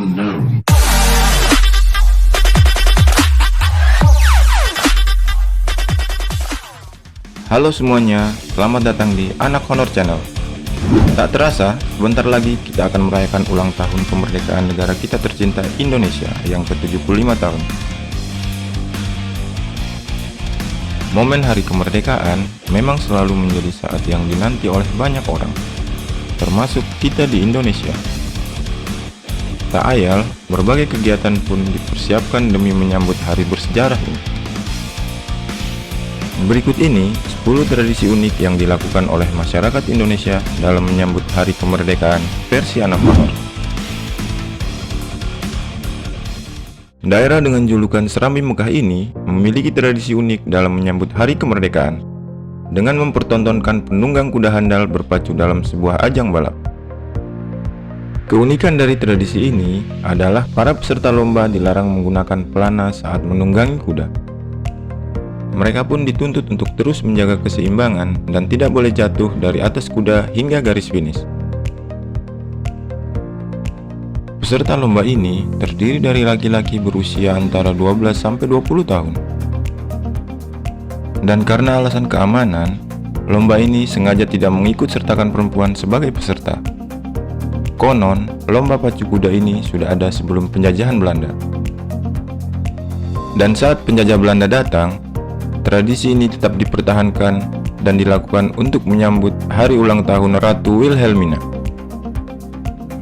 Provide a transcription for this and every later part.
unknown. Halo semuanya, selamat datang di Anak Honor Channel. Tak terasa, sebentar lagi kita akan merayakan ulang tahun kemerdekaan negara kita tercinta Indonesia yang ke-75 tahun. Momen hari kemerdekaan memang selalu menjadi saat yang dinanti oleh banyak orang, termasuk kita di Indonesia. Tak ayal, berbagai kegiatan pun dipersiapkan demi menyambut hari bersejarah ini. Berikut ini 10 tradisi unik yang dilakukan oleh masyarakat Indonesia dalam menyambut hari kemerdekaan versi Anak Honor. Daerah dengan julukan Serambi Mekah ini memiliki tradisi unik dalam menyambut hari kemerdekaan dengan mempertontonkan penunggang kuda handal berpacu dalam sebuah ajang balap. Keunikan dari tradisi ini adalah para peserta lomba dilarang menggunakan pelana saat menunggangi kuda. Mereka pun dituntut untuk terus menjaga keseimbangan dan tidak boleh jatuh dari atas kuda hingga garis finish. Peserta lomba ini terdiri dari laki-laki berusia antara 12 sampai 20 tahun. Dan karena alasan keamanan, lomba ini sengaja tidak mengikut sertakan perempuan sebagai peserta. Konon, lomba pacu kuda ini sudah ada sebelum penjajahan Belanda. Dan saat penjajah Belanda datang, tradisi ini tetap dipertahankan dan dilakukan untuk menyambut hari ulang tahun Ratu Wilhelmina.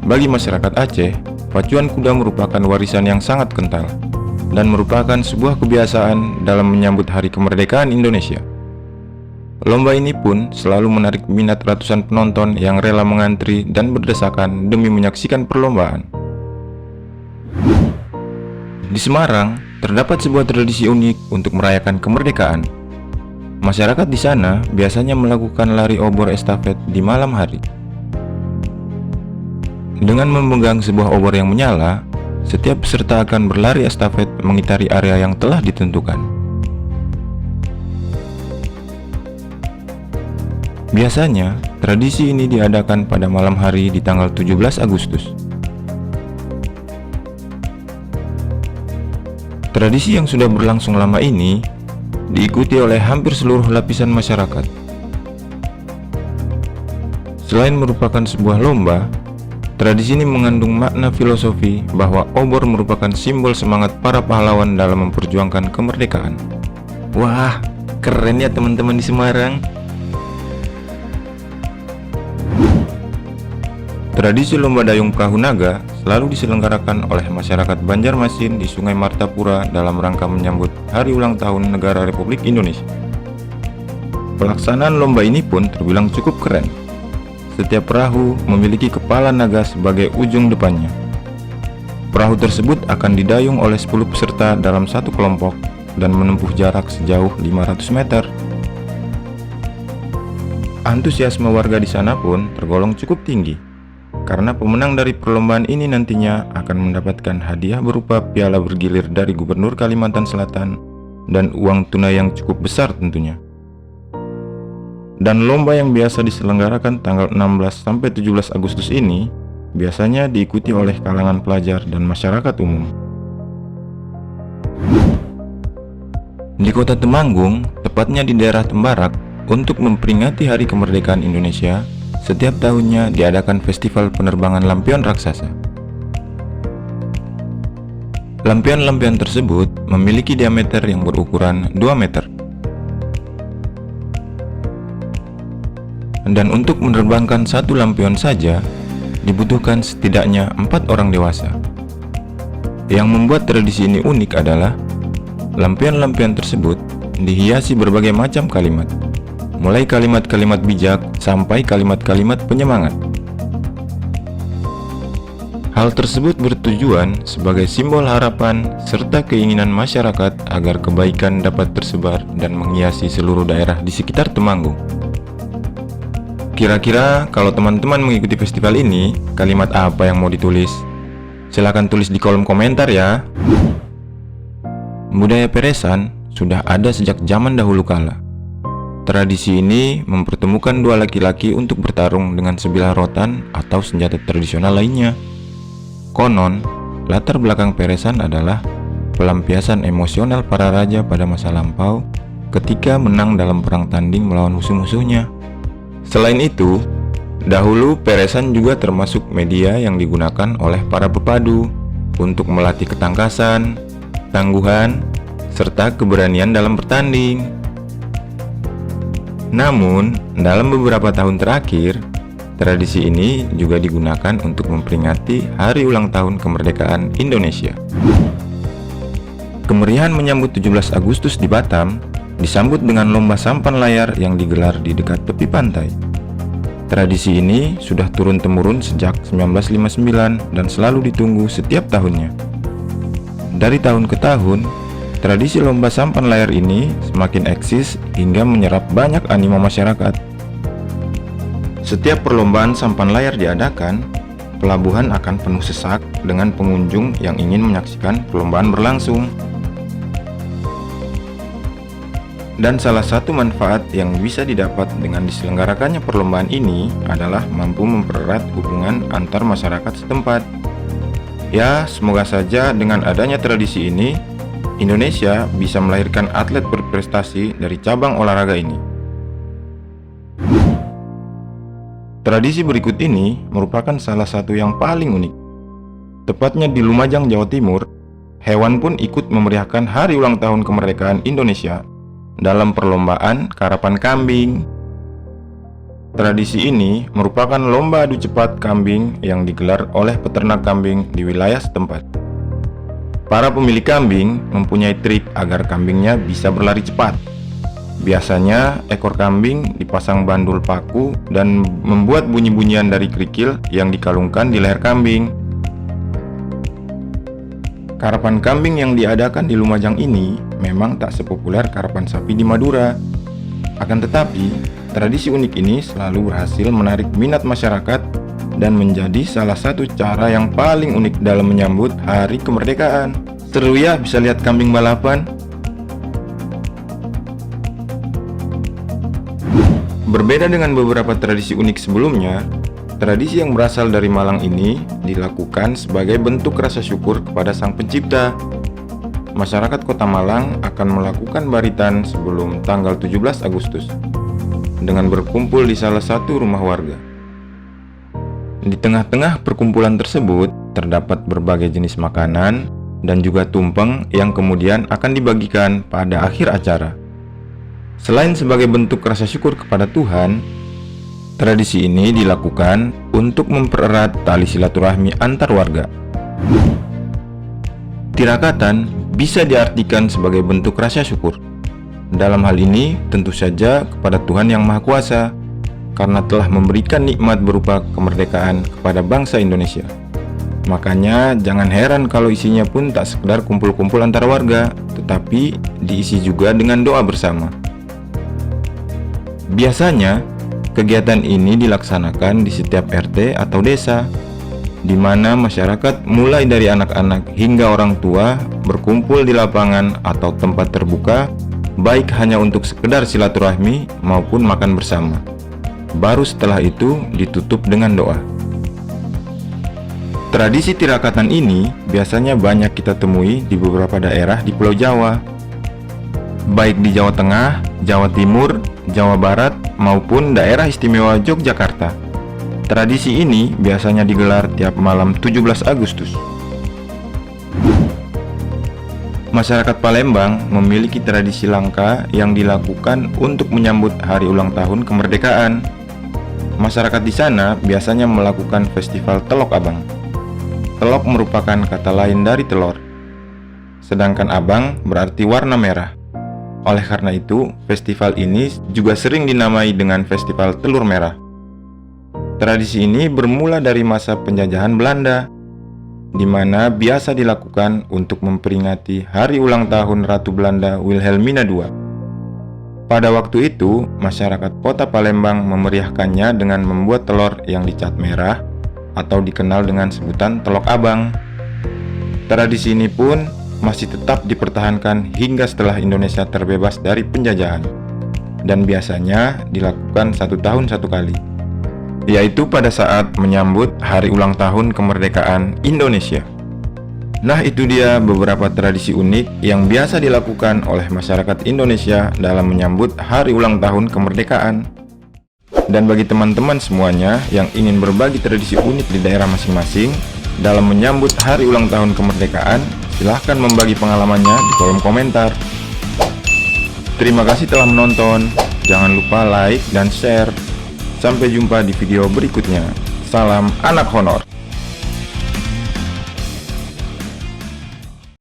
Bagi masyarakat Aceh, pacuan kuda merupakan warisan yang sangat kental dan merupakan sebuah kebiasaan dalam menyambut hari kemerdekaan Indonesia. Lomba ini pun selalu menarik minat ratusan penonton yang rela mengantri dan berdesakan demi menyaksikan perlombaan. Di Semarang, terdapat sebuah tradisi unik untuk merayakan kemerdekaan. Masyarakat di sana biasanya melakukan lari obor estafet di malam hari. Dengan memegang sebuah obor yang menyala, setiap peserta akan berlari estafet mengitari area yang telah ditentukan. Biasanya, tradisi ini diadakan pada malam hari di tanggal 17 Agustus. Tradisi yang sudah berlangsung lama ini diikuti oleh hampir seluruh lapisan masyarakat. Selain merupakan sebuah lomba, tradisi ini mengandung makna filosofi bahwa obor merupakan simbol semangat para pahlawan dalam memperjuangkan kemerdekaan. Wah, keren ya teman-teman di Semarang. Tradisi lomba dayung perahu naga selalu diselenggarakan oleh masyarakat Banjarmasin di Sungai Martapura dalam rangka menyambut hari ulang tahun negara Republik Indonesia. Pelaksanaan lomba ini pun terbilang cukup keren. Setiap perahu memiliki kepala naga sebagai ujung depannya. Perahu tersebut akan didayung oleh 10 peserta dalam satu kelompok dan menempuh jarak sejauh 500 meter. Antusiasme warga di sana pun tergolong cukup tinggi, karena pemenang dari perlombaan ini nantinya akan mendapatkan hadiah berupa piala bergilir dari Gubernur Kalimantan Selatan dan uang tunai yang cukup besar tentunya. Dan lomba yang biasa diselenggarakan tanggal 16-17 Agustus ini biasanya diikuti oleh kalangan pelajar dan masyarakat umum. Di kota Temanggung, tepatnya di daerah Tembarak, untuk memperingati Hari Kemerdekaan Indonesia, setiap tahunnya diadakan festival penerbangan lampion raksasa. Lampion-lampion tersebut memiliki diameter yang berukuran 2 meter. Dan untuk menerbangkan satu lampion saja, dibutuhkan setidaknya 4 orang dewasa. Yang membuat tradisi ini unik adalah lampion-lampion tersebut dihiasi berbagai macam kalimat, mulai kalimat-kalimat bijak sampai kalimat-kalimat penyemangat. Hal tersebut bertujuan sebagai simbol harapan serta keinginan masyarakat agar kebaikan dapat tersebar dan menghiasi seluruh daerah di sekitar Temanggung. Kira-kira kalau teman-teman mengikuti festival ini, kalimat apa yang mau ditulis? Silahkan tulis di kolom komentar ya. Budaya peresan sudah ada sejak zaman dahulu kala. Tradisi ini mempertemukan dua laki-laki untuk bertarung dengan sebilah rotan atau senjata tradisional lainnya. Konon, latar belakang peresan adalah pelampiasan emosional para raja pada masa lampau ketika menang dalam perang tanding melawan musuh-musuhnya. Selain itu, dahulu peresan juga termasuk media yang digunakan oleh para pepadu untuk melatih ketangkasan, ketangguhan, serta keberanian dalam bertanding. Namun, dalam beberapa tahun terakhir, tradisi ini juga digunakan untuk memperingati hari ulang tahun kemerdekaan Indonesia. Kemeriahan menyambut 17 Agustus di Batam disambut dengan lomba sampan layar yang digelar di dekat tepi pantai. Tradisi ini sudah turun-temurun sejak 1959 dan selalu ditunggu setiap tahunnya. Dari tahun ke tahun, tradisi lomba sampan layar ini semakin eksis hingga menyerap banyak animo masyarakat. Setiap perlombaan sampan layar diadakan, pelabuhan akan penuh sesak dengan pengunjung yang ingin menyaksikan perlombaan berlangsung. Dan salah satu manfaat yang bisa didapat dengan diselenggarakannya perlombaan ini adalah mampu mempererat hubungan antar masyarakat setempat. Ya, semoga saja dengan adanya tradisi ini, Indonesia bisa melahirkan atlet berprestasi dari cabang olahraga ini. Tradisi berikut ini merupakan salah satu yang paling unik. Tepatnya di Lumajang, Jawa Timur, hewan pun ikut memeriahkan hari ulang tahun kemerdekaan Indonesia dalam perlombaan karapan kambing. Tradisi ini merupakan lomba adu cepat kambing yang digelar oleh peternak kambing di wilayah setempat. Para pemilik kambing mempunyai trik agar kambingnya bisa berlari cepat. Biasanya, ekor kambing dipasang bandul paku dan membuat bunyi-bunyian dari kerikil yang dikalungkan di leher kambing. Karapan kambing yang diadakan di Lumajang ini memang tak sepopuler karapan sapi di Madura. Akan tetapi, tradisi unik ini selalu berhasil menarik minat masyarakat dan menjadi salah satu cara yang paling unik dalam menyambut hari kemerdekaan. Seru ya bisa lihat kambing balapan. Berbeda dengan beberapa tradisi unik sebelumnya, tradisi yang berasal dari Malang ini dilakukan sebagai bentuk rasa syukur kepada Sang Pencipta. Masyarakat Kota Malang akan melakukan baritan sebelum tanggal 17 Agustus dengan berkumpul di salah satu rumah warga. Di tengah-tengah perkumpulan tersebut terdapat berbagai jenis makanan dan juga tumpeng yang kemudian akan dibagikan pada akhir acara. Selain sebagai bentuk rasa syukur kepada Tuhan, tradisi ini dilakukan untuk mempererat tali silaturahmi antar warga. Tirakatan bisa diartikan sebagai bentuk rasa syukur. Dalam hal ini tentu saja kepada Tuhan Yang Maha Kuasa, karena telah memberikan nikmat berupa kemerdekaan kepada bangsa Indonesia. Makanya jangan heran kalau isinya pun tak sekedar kumpul-kumpul antar warga, tetapi diisi juga dengan doa bersama. Biasanya, kegiatan ini dilaksanakan di setiap RT atau desa, di mana masyarakat mulai dari anak-anak hingga orang tua berkumpul di lapangan atau tempat terbuka, baik hanya untuk sekedar silaturahmi maupun makan bersama. Baru setelah itu ditutup dengan doa. Tradisi tirakatan ini biasanya banyak kita temui di beberapa daerah di Pulau Jawa, baik di Jawa Tengah, Jawa Timur, Jawa Barat, maupun daerah istimewa Yogyakarta. Tradisi ini biasanya digelar tiap malam 17 Agustus. Masyarakat Palembang memiliki tradisi langka yang dilakukan untuk menyambut hari ulang tahun kemerdekaan. Masyarakat di sana biasanya melakukan festival Telok Abang. Telok merupakan kata lain dari telur, sedangkan abang berarti warna merah. Oleh karena itu, festival ini juga sering dinamai dengan Festival Telur Merah. Tradisi ini bermula dari masa penjajahan Belanda, di mana biasa dilakukan untuk memperingati hari ulang tahun Ratu Belanda Wilhelmina II. Pada waktu itu, masyarakat kota Palembang memeriahkannya dengan membuat telur yang dicat merah atau dikenal dengan sebutan telok abang. Tradisi ini pun masih tetap dipertahankan hingga setelah Indonesia terbebas dari penjajahan, dan biasanya dilakukan 1 tahun 1 kali, yaitu pada saat menyambut hari ulang tahun kemerdekaan Indonesia. Nah, itu dia beberapa tradisi unik yang biasa dilakukan oleh masyarakat Indonesia dalam menyambut hari ulang tahun kemerdekaan. Dan bagi teman-teman semuanya yang ingin berbagi tradisi unik di daerah masing-masing dalam menyambut hari ulang tahun kemerdekaan, silahkan membagi pengalamannya di kolom komentar. Terima kasih telah menonton. Jangan lupa like dan share. Sampai jumpa di video berikutnya. Salam anak honor.